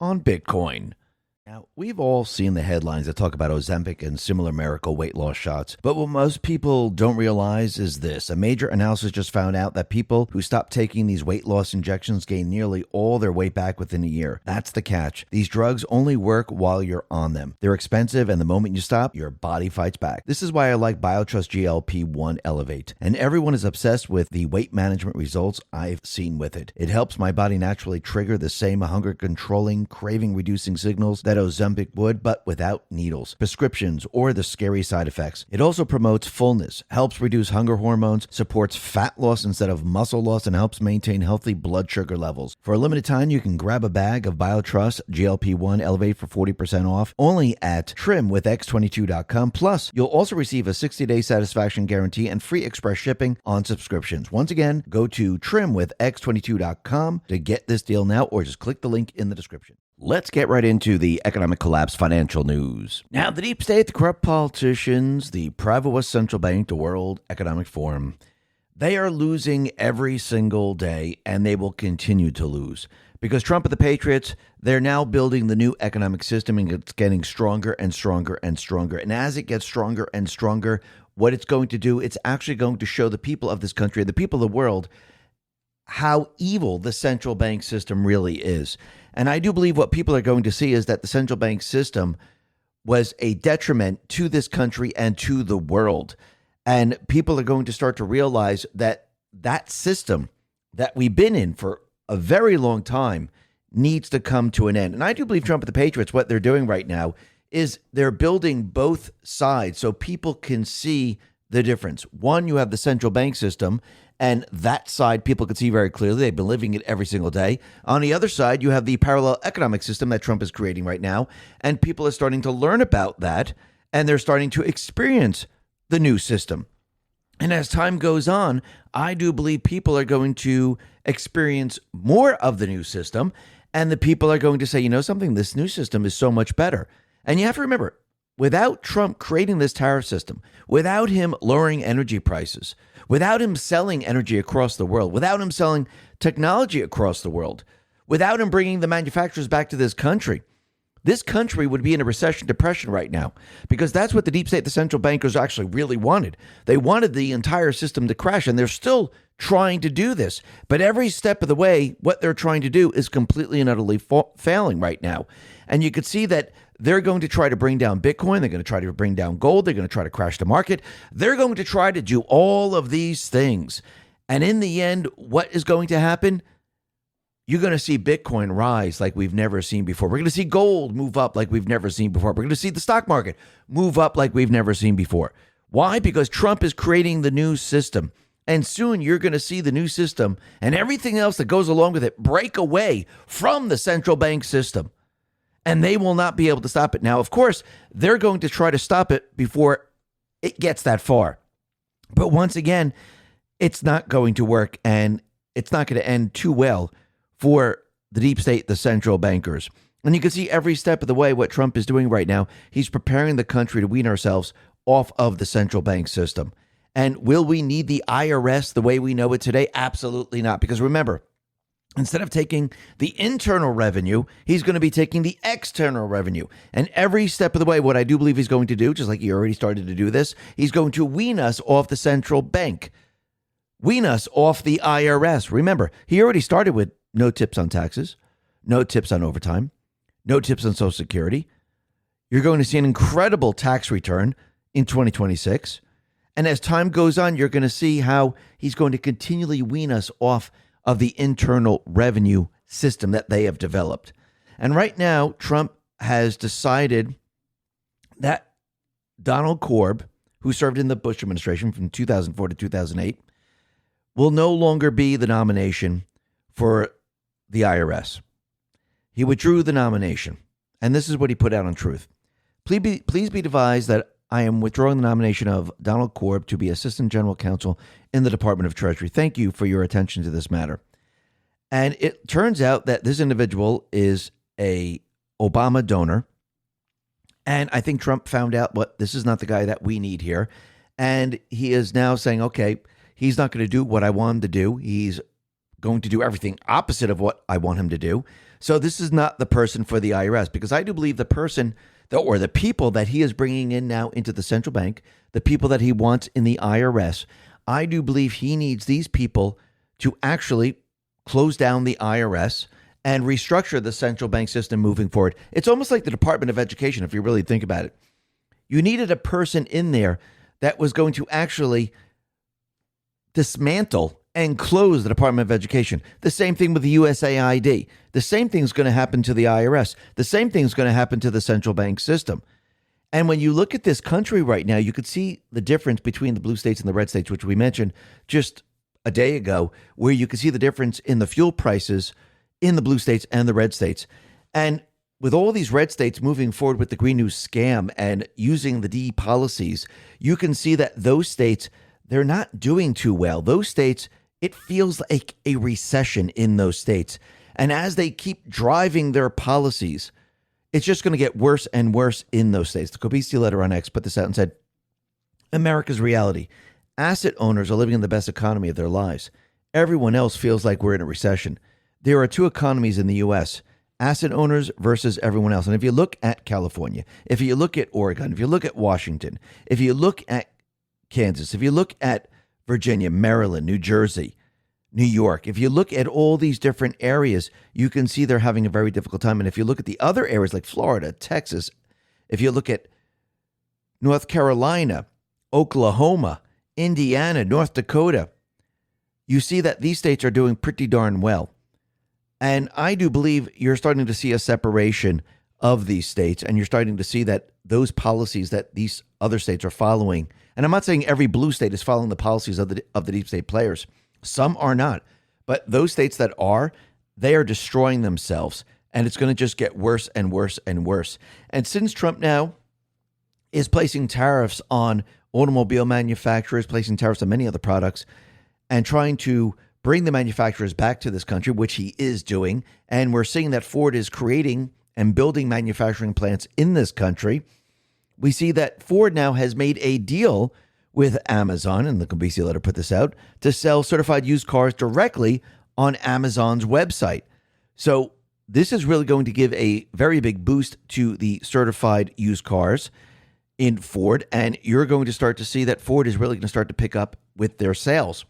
on Bitcoin. Now, we've all seen the headlines that talk about Ozempic and similar miracle weight loss shots, but what most people don't realize is this. A major analysis just found out that people who stop taking these weight loss injections gain nearly all their weight back within a year. That's the catch. These drugs only work while you're on them. They're expensive, and the moment you stop, your body fights back. This is why I like BioTrust GLP-1 Elevate, and everyone is obsessed with the weight management results I've seen with it. It helps my body naturally trigger the same hunger-controlling, craving-reducing signals that Ozempic would, but without needles, prescriptions, or the scary side effects. It also promotes fullness, helps reduce hunger hormones, supports fat loss instead of muscle loss, and helps maintain healthy blood sugar levels. For a limited time, you can grab a bag of BioTrust GLP-1 Elevate for 40% off only at trimwithx22.com. Plus, you'll also receive a 60-day satisfaction guarantee and free express shipping on subscriptions. Once again, go to trimwithx22.com to get this deal now, or just click the link in the description. Let's get right into the economic collapse financial news. Now, the deep state, the corrupt politicians, the private West Central Bank, the World Economic Forum, they are losing every single day, and they will continue to lose. Because Trump and the Patriots, they're now building the new economic system, and it's getting stronger and stronger and stronger. And as it gets stronger and stronger, what it's going to do, it's actually going to show the people of this country, the people of the world, how evil the central bank system really is. And I do believe what people are going to see is that the central bank system was a detriment to this country and to the world. And people are going to start to realize that that system that we've been in for a very long time needs to come to an end. And I do believe Trump and the Patriots, what they're doing right now is they're building both sides so people can see the difference. One, you have the central bank system, and that side people can see very clearly. They've been living it every single day. On the other side, you have the parallel economic system that Trump is creating right now, and people are starting to learn about that, and they're starting to experience the new system. And as time goes on, I do believe people are going to experience more of the new system, and the people are going to say, you know something, this new system is so much better. And you have to remember, without Trump creating this tariff system, without him lowering energy prices, without him selling energy across the world, without him selling technology across the world, without him bringing the manufacturers back to this country would be in a recession depression right now, because that's what the deep state, the central bankers actually really wanted. They wanted the entire system to crash, and they're still trying to do this. But every step of the way, what they're trying to do is completely and utterly failing right now. And you could see that they're going to try to bring down Bitcoin. They're going to try to bring down gold. They're going to try to crash the market. They're going to try to do all of these things. And in the end, what is going to happen? You're going to see Bitcoin rise like we've never seen before. We're going to see gold move up like we've never seen before. We're going to see the stock market move up like we've never seen before. Why? Because Trump is creating the new system. And soon you're going to see the new system and everything else that goes along with it break away from the central bank system. And they will not be able to stop it. Now, of course, they're going to try to stop it before it gets that far. But once again, it's not going to work, and it's not going to end too well for the deep state, the central bankers. And you can see every step of the way what Trump is doing right now. He's preparing the country to wean ourselves off of the central bank system. And will we need the IRS the way we know it today? Absolutely not. Because remember, instead of taking the internal revenue, he's going to be taking the external revenue. And every step of the way, what I do believe he's going to do, just like he already started to do this, he's going to wean us off the central bank, wean us off the IRS. Remember, he already started with no tips on taxes, no tips on overtime, no tips on Social Security. You're going to see an incredible tax return in 2026. And as time goes on, you're going to see how he's going to continually wean us off of the internal revenue system that they have developed. And right now, Trump has decided that Donald Korb, who served in the Bush administration from 2004 to 2008, will no longer be the nomination for the IRS. He withdrew the nomination. And this is what he put out on Truth. Please be advised that I am withdrawing the nomination of Donald Korb to be Assistant General Counsel in the Department of Treasury. Thank you for your attention to this matter. And it turns out that this individual is a Obama donor. And I think Trump found out this is not the guy that we need here. And he is now saying, okay, he's not going to do what I want him to do. He's going to do everything opposite of what I want him to do. So this is not the person for the IRS, because I do believe the person or the people that he is bringing in now into the central bank, the people that he wants in the IRS, I do believe he needs these people to actually close down the IRS and restructure the central bank system moving forward. It's almost like the Department of Education, if you really think about it. You needed a person in there that was going to actually dismantle and close the Department of Education. The same thing with the USAID. The same thing's going to happen to the IRS. The same thing's going to happen to the central bank system. And when you look at this country right now, you could see the difference between the blue states and the red states, which we mentioned just a day ago, where you could see the difference in the fuel prices in the blue states and the red states. And with all these red states moving forward with the Green New scam and using the DE policies, you can see that those states, they're not doing too well. Those states, it feels like a recession in those states. And as they keep driving their policies, it's just going to get worse and worse in those states. The Kobisi letter on X put this out and said, America's reality. Asset owners are living in the best economy of their lives. Everyone else feels like we're in a recession. There are two economies in the U.S., asset owners versus everyone else. And if you look at California, if you look at Oregon, if you look at Washington, if you look at Kansas, if you look at Virginia, Maryland, New Jersey, New York, if you look at all these different areas, you can see they're having a very difficult time. And if you look at the other areas like Florida, Texas, if you look at North Carolina, Oklahoma, Indiana, North Dakota, you see that these states are doing pretty darn well. And I do believe you're starting to see a separation of these states, and you're starting to see that those policies that these other states are following, and I'm not saying every blue state is following the policies of the deep state players. Some are not. But those states that are, they are destroying themselves, and it's going to just get worse and worse and worse. And since Trump now is placing tariffs on automobile manufacturers, placing tariffs on many other products, and trying to bring the manufacturers back to this country, which he is doing. And we're seeing that Ford is creating and building manufacturing plants in this country. We see that Ford now has made a deal with Amazon, and the Kobisi letter put this out, to sell certified used cars directly on Amazon's website. So this is really going to give a very big boost to the certified used cars in Ford. And you're going to start to see that Ford is really going to start to pick up with their sales.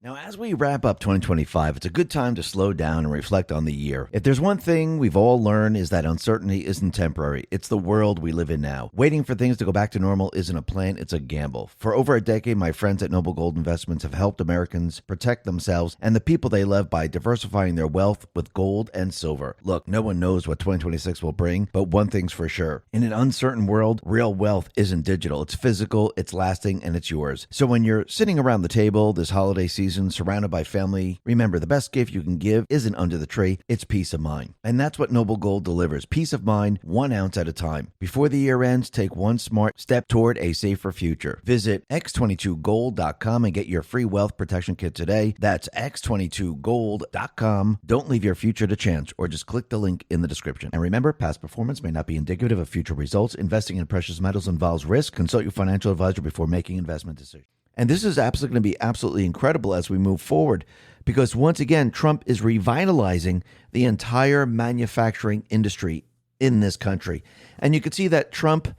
Now, as we wrap up 2025, it's a good time to slow down and reflect on the year. If there's one thing we've all learned is that uncertainty isn't temporary. It's the world we live in now. Waiting for things to go back to normal isn't a plan, it's a gamble. For over a decade, my friends at Noble Gold Investments have helped Americans protect themselves and the people they love by diversifying their wealth with gold and silver. Look, no one knows what 2026 will bring, but one thing's for sure. In an uncertain world, real wealth isn't digital. It's physical, it's lasting, and it's yours. So when you're sitting around the table this holiday season, surrounded by family, remember the best gift you can give isn't under the tree, it's peace of mind. And that's what Noble Gold delivers. Peace of mind, 1 ounce at a time. Before the year ends, take one smart step toward a safer future. Visit x22gold.com and get your free wealth protection kit today. That's x22gold.com. Don't leave your future to chance, or just click the link in the description. And remember, past performance may not be indicative of future results. Investing in precious metals involves risk. Consult your financial advisor before making investment decisions. And this is absolutely going to be absolutely incredible as we move forward, because once again, Trump is revitalizing the entire manufacturing industry in this country. And you can see that Trump,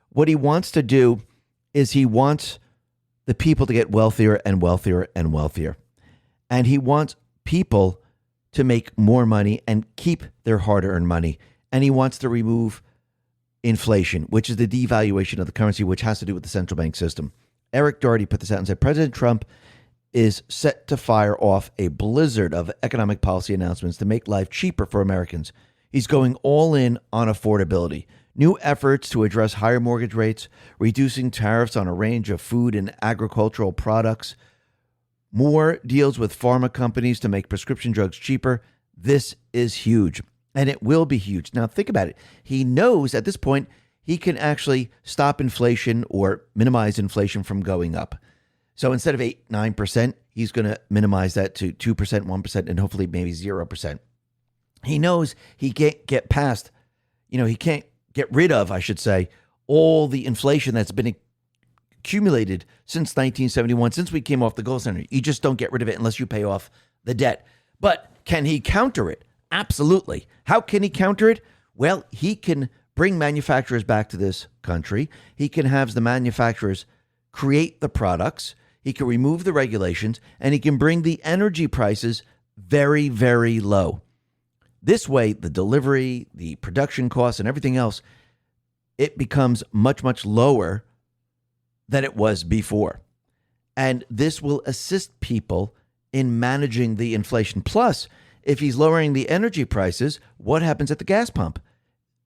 what he wants to do is he wants the people to get wealthier and wealthier and wealthier. And he wants people to make more money and keep their hard-earned money. And he wants to remove inflation, which is the devaluation of the currency, which has to do with the central bank system. Eric Doherty put this out and said, President Trump is set to fire off a blizzard of economic policy announcements to make life cheaper for Americans. He's going all in on affordability. New efforts to address higher mortgage rates, reducing tariffs on a range of food and agricultural products, more deals with pharma companies to make prescription drugs cheaper. This is huge, and it will be huge. Now, think about it. He knows at this point he can actually stop inflation or minimize inflation from going up. So instead of 8-9%, he's going to minimize that to 2%, 1%, and hopefully maybe 0%. He knows he can't get past, he can't get rid of, I should say, all the inflation that's been accumulated since 1971, since we came off the gold standard. You just don't get rid of it unless you pay off the debt. But can he counter it? Absolutely. How can he counter it? Well, he can bring manufacturers back to this country. He can have the manufacturers create the products. He can remove the regulations, and he can bring the energy prices very, very low. This way, the delivery, the production costs, and everything else, it becomes much, much lower than it was before. And this will assist people in managing the inflation. Plus, if he's lowering the energy prices, what happens at the gas pump?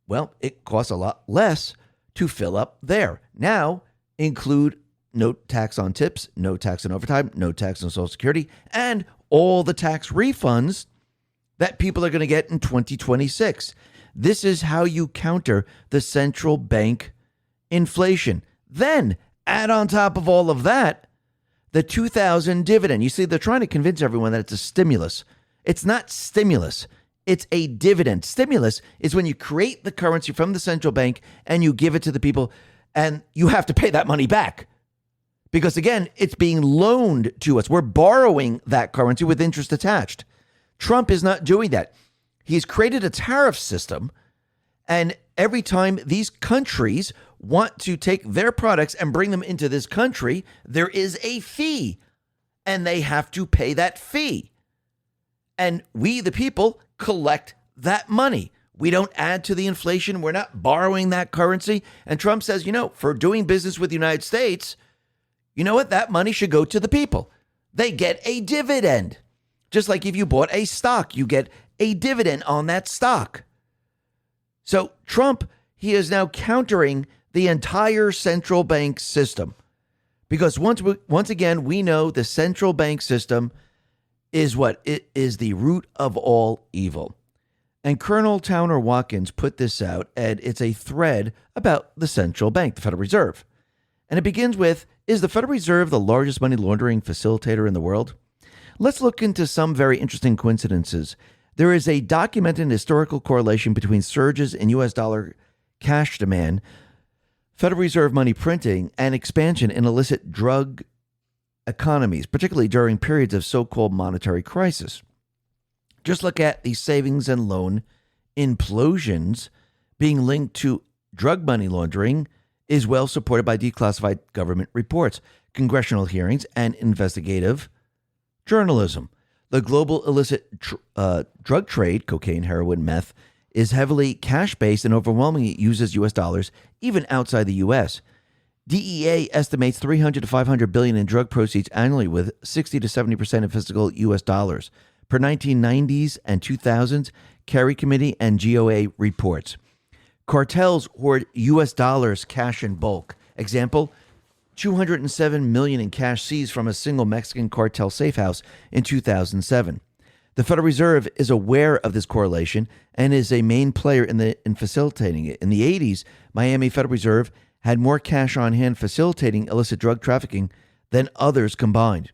Well, it costs a lot less to fill up there. Now, include no tax on tips, no tax on overtime, no tax on Social Security, and all the tax refunds that people are going to get in 2026. This is how you counter the central bank inflation. Then, add on top of all of that, the 2000 dividend. You see, they're trying to convince everyone that it's a stimulus. It's not stimulus. It's a dividend. Stimulus is when you create the currency from the central bank and you give it to the people, and you have to pay that money back. Because again, it's being loaned to us. We're borrowing that currency with interest attached. Trump is not doing that. He's created a tariff system, and every time these countries want to take their products and bring them into this country, there is a fee, and they have to pay that fee. And we, the people, collect that money. We don't add to the inflation. We're not borrowing that currency. And Trump says, for doing business with the United States, you know what? That money should go to the people. They get a dividend. Just like if you bought a stock, you get a dividend on that stock. So Trump, he is now countering the entire central bank system. Because once again, we know the central bank system is what? It is the root of all evil. And Colonel Towner Watkins put this out, and it's a thread about the central bank, the Federal Reserve. And it begins with, is the Federal Reserve the largest money laundering facilitator in the world? Let's look into some very interesting coincidences. There is a documented historical correlation between surges in U.S. dollar cash demand, Federal Reserve money printing, and expansion in illicit drug economies, particularly during periods of so-called monetary crisis. Just look at the savings and loan implosions being linked to drug money laundering is well supported by declassified government reports, congressional hearings, and investigative journalism. The global illicit drug trade, cocaine, heroin, meth, is heavily cash-based and overwhelmingly uses U.S. dollars, even outside the U.S. DEA estimates $300 to $500 billion in drug proceeds annually, with 60 to 70% in physical U.S. dollars. Per 1990s and 2000s, Kerry Committee and GOA reports. Cartels hoard U.S. dollars cash in bulk. Example, $207 million in cash seized from a single Mexican cartel safe house in 2007. The Federal Reserve is aware of this correlation and is a main player in facilitating it. In the 80s, Miami Federal Reserve had more cash on hand facilitating illicit drug trafficking than others combined.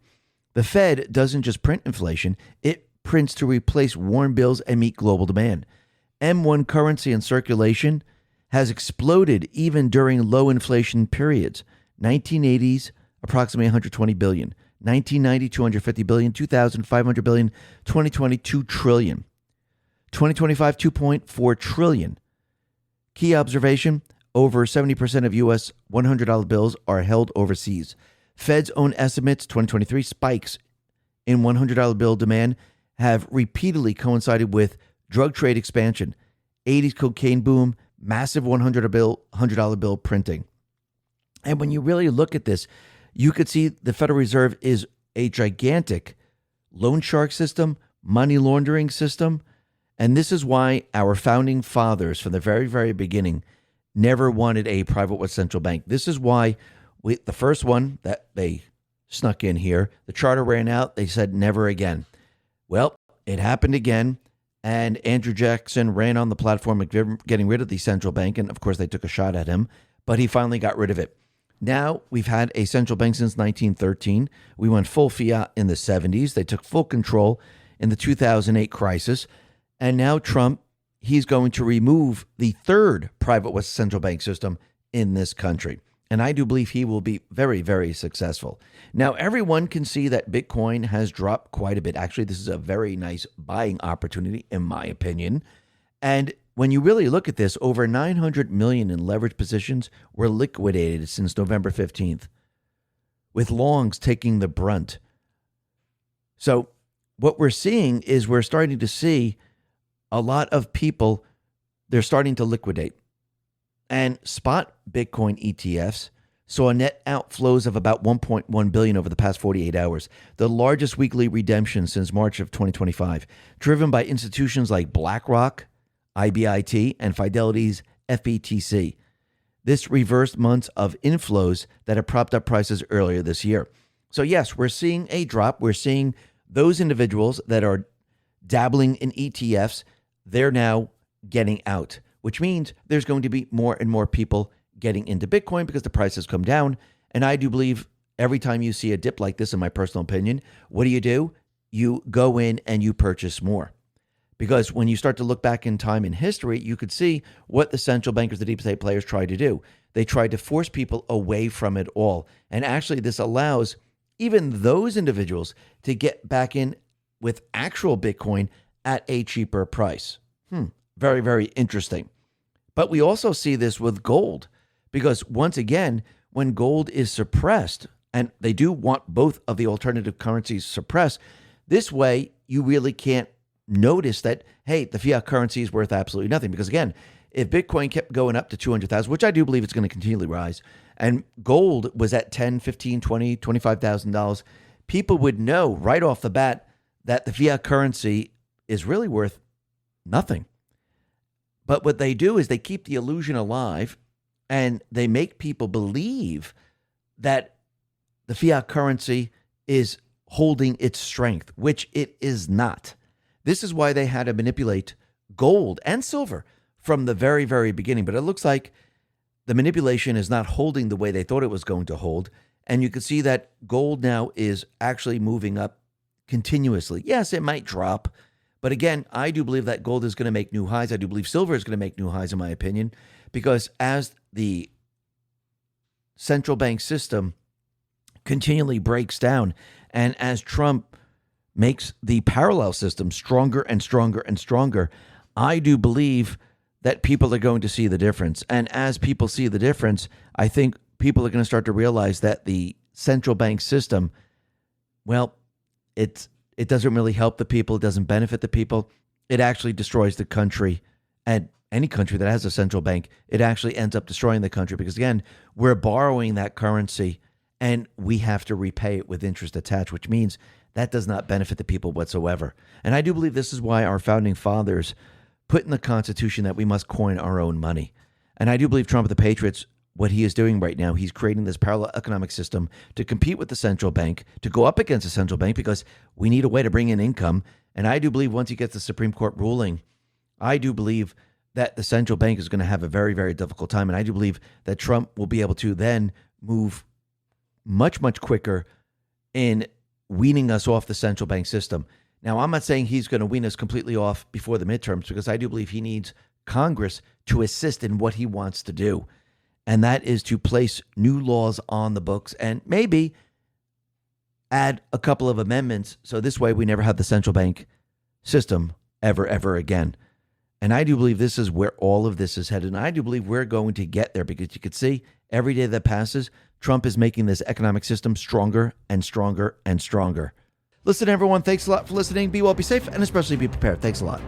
The Fed doesn't just print inflation, it prints to replace worn bills and meet global demand. M1 currency in circulation has exploded even during low inflation periods. 1980s, approximately 120 billion. 1990, 250 billion. 2000, 500 billion. 2020, 2 trillion. 2025, 2.4 trillion. Key observation, over 70% of U.S. $100 bills are held overseas. Fed's own estimates, 2023 spikes in $100 bill demand have repeatedly coincided with drug trade expansion, 80s cocaine boom, massive $100 bill printing. And when you really look at this, you could see the Federal Reserve is a gigantic loan shark system, money laundering system. And this is why our founding fathers from the very, very beginning never wanted a private central bank. This is why the first one that they snuck in here, the charter ran out. They said never again. Well, it happened again. And Andrew Jackson ran on the platform of getting rid of the central bank. And of course, they took a shot at him, but he finally got rid of it. Now we've had a central bank since 1913. We went full fiat in the 70s. They took full control in the 2008 crisis. And now Trump, he's going to remove the third private central bank system in this country. And I do believe he will be very, very successful. Now, everyone can see that Bitcoin has dropped quite a bit. Actually, this is a very nice buying opportunity, in my opinion. And when you really look at this, over 900 million in leverage positions were liquidated since November 15th, with longs taking the brunt. So what we're seeing is we're starting to see a lot of people, they're starting to liquidate. And spot Bitcoin ETFs saw net outflows of about 1.1 billion over the past 48 hours, the largest weekly redemption since March of 2025, driven by institutions like BlackRock, IBIT, and Fidelity's FBTC. This reversed months of inflows that had propped up prices earlier this year. So yes, we're seeing a drop. We're seeing those individuals that are dabbling in ETFs, they're now getting out, which means there's going to be more and more people getting into Bitcoin because the price has come down. And I do believe every time you see a dip like this, in my personal opinion, what do? You go in and you purchase more. Because when you start to look back in time in history, you could see what the central bankers, the deep state players tried to do. They tried to force people away from it all. And actually, this allows even those individuals to get back in with actual Bitcoin at a cheaper price. Very, very interesting. But we also see this with gold, because once again, when gold is suppressed, and they do want both of the alternative currencies suppressed, this way you really can't notice that, hey, the fiat currency is worth absolutely nothing. Because again, if Bitcoin kept going up to 200,000, which I do believe it's going to continually rise, and gold was at $10, $15, $20, $25,000, people would know right off the bat that the fiat currency is really worth nothing. But what they do is they keep the illusion alive, and they make people believe that the fiat currency is holding its strength, which it is not. This is why they had to manipulate gold and silver from the very, very beginning. But it looks like the manipulation is not holding the way they thought it was going to hold. And you can see that gold now is actually moving up continuously. Yes, it might drop. But again, I do believe that gold is going to make new highs. I do believe silver is going to make new highs, in my opinion, because as the central bank system continually breaks down, and as Trump makes the parallel system stronger and stronger and stronger, I do believe that people are going to see the difference. And as people see the difference, I think people are going to start to realize that the central bank system, well, it doesn't really help the people. It doesn't benefit the people. It actually destroys the country. And any country that has a central bank, it actually ends up destroying the country because, again, we're borrowing that currency and we have to repay it with interest attached, which means that does not benefit the people whatsoever. And I do believe this is why our founding fathers put in the Constitution that we must coin our own money. And I do believe Trump, the Patriots, what he is doing right now, he's creating this parallel economic system to compete with the central bank, to go up against the central bank, because we need a way to bring in income. And I do believe once he gets the Supreme Court ruling, I do believe that the central bank is going to have a very, very difficult time. And I do believe that Trump will be able to then move much, much quicker in weaning us off the central bank system. Now, I'm not saying he's going to wean us completely off before the midterms, because I do believe he needs Congress to assist in what he wants to do. And that is to place new laws on the books and maybe add a couple of amendments. So this way we never have the central bank system ever again. And I do believe this is where all of this is headed. And I do believe we're going to get there, because you could see every day that passes, Trump is making this economic system stronger and stronger and stronger. Listen, everyone, thanks a lot for listening. Be well, be safe, and especially be prepared. Thanks a lot.